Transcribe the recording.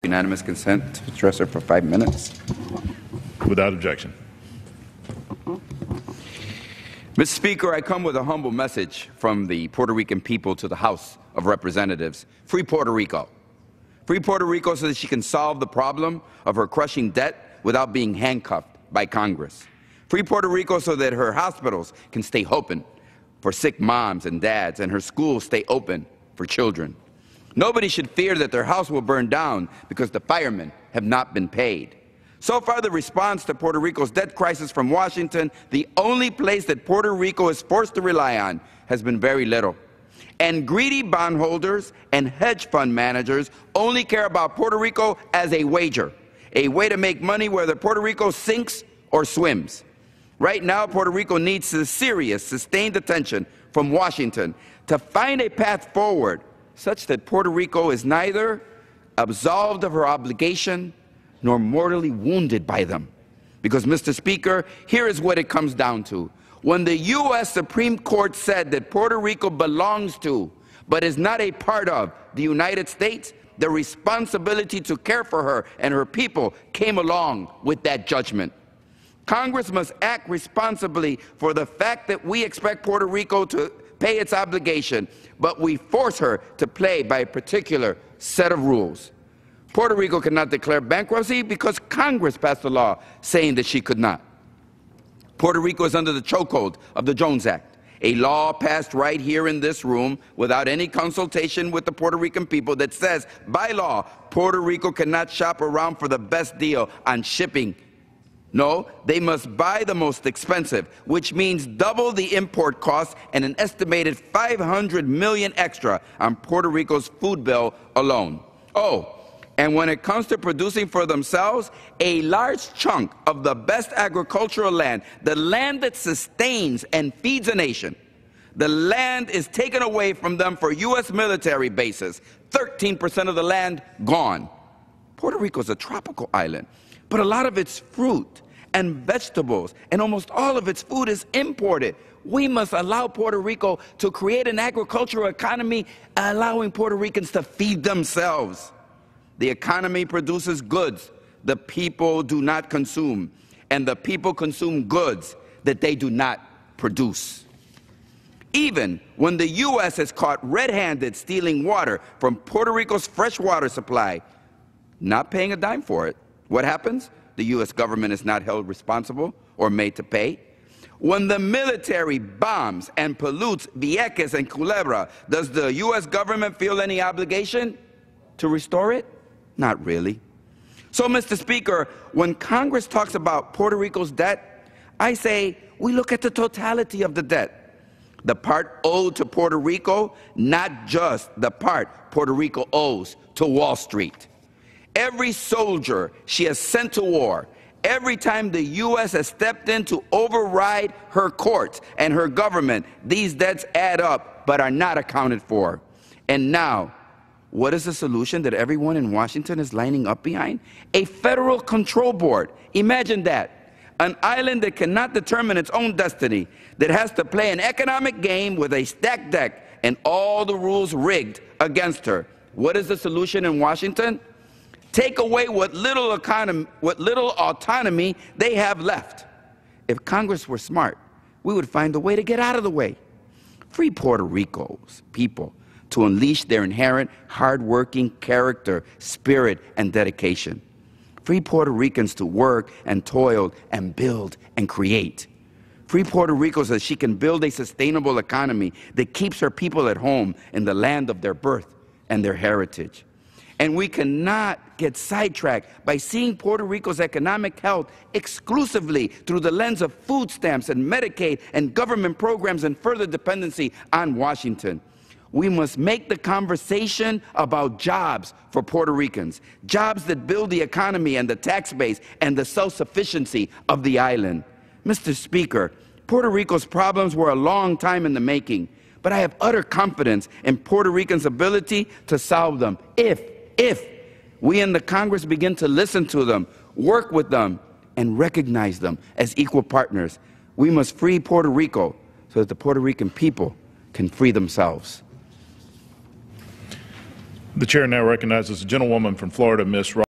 unanimous consent to address her for 5 minutes. Without objection. Mr. Speaker, I come with a humble message from the Puerto Rican people to the House of Representatives. Free Puerto Rico. Free Puerto Rico so that she can solve the problem of her crushing debt without being handcuffed by Congress. Free Puerto Rico so that her hospitals can stay open for sick moms and dads, and her schools stay open for children. Nobody should fear that their house will burn down because the firemen have not been paid. So far, the response to Puerto Rico's debt crisis from Washington, the only place that Puerto Rico is forced to rely on, has been very little. And greedy bondholders and hedge fund managers only care about Puerto Rico as a wager, a way to make money whether Puerto Rico sinks or swims. Right now, Puerto Rico needs serious, sustained attention from Washington to find a path forward such that Puerto Rico is neither absolved of her obligation nor mortally wounded by them. Because, Mr. Speaker, here is what it comes down to. When the U.S. Supreme Court said that Puerto Rico belongs to, but is not a part of, the United States, the responsibility to care for her and her people came along with that judgment. Congress must act responsibly for the fact that we expect Puerto Rico to pay its obligation, but we force her to play by a particular set of rules. Puerto Rico cannot declare bankruptcy because Congress passed a law saying that she could not. Puerto Rico is under the chokehold of the Jones Act, a law passed right here in this room without any consultation with the Puerto Rican people that says, by law, Puerto Rico cannot shop around for the best deal on shipping. No, they must buy the most expensive, which means double the import cost and an estimated $500 million extra on Puerto Rico's food bill alone. Oh, and when it comes to producing for themselves, a large chunk of the best agricultural land, the land that sustains and feeds a nation, the land is taken away from them for U.S. military bases. 13% of the land gone. Puerto Rico is a tropical island, but a lot of its fruit and vegetables and almost all of its food is imported. We must allow Puerto Rico to create an agricultural economy, allowing Puerto Ricans to feed themselves. The economy produces goods the people do not consume, and the people consume goods that they do not produce. Even when the U.S. is caught red-handed stealing water from Puerto Rico's freshwater supply, not paying a dime for it, what happens? The U.S. government is not held responsible or made to pay. When the military bombs and pollutes Vieques and Culebra, does the U.S. government feel any obligation to restore it? Not really. So, Mr. Speaker, when Congress talks about Puerto Rico's debt, I say we look at the totality of the debt. The part owed to Puerto Rico, not just the part Puerto Rico owes to Wall Street. Every soldier she has sent to war, every time the U.S. has stepped in to override her courts and her government, these debts add up but are not accounted for. And now, what is the solution that everyone in Washington is lining up behind? A federal control board. Imagine that. An island that cannot determine its own destiny, that has to play an economic game with a stacked deck and all the rules rigged against her. What is the solution in Washington? Take away what little autonomy they have left. If Congress were smart, we would find a way to get out of the way. Free Puerto Rico's people to unleash their inherent hard-working character, spirit, and dedication. Free Puerto Ricans to work and toil and build and create. Free Puerto Rico so that she can build a sustainable economy that keeps her people at home in the land of their birth and their heritage. And we cannot get sidetracked by seeing Puerto Rico's economic health exclusively through the lens of food stamps and Medicaid and government programs and further dependency on Washington. We must make the conversation about jobs for Puerto Ricans, jobs that build the economy and the tax base and the self-sufficiency of the island. Mr. Speaker, Puerto Rico's problems were a long time in the making, but I have utter confidence in Puerto Ricans' ability to solve them if we in the Congress begin to listen to them, work with them, and recognize them as equal partners. We must free Puerto Rico so that the Puerto Rican people can free themselves. The chair now recognizes the gentlewoman from Florida, Ms.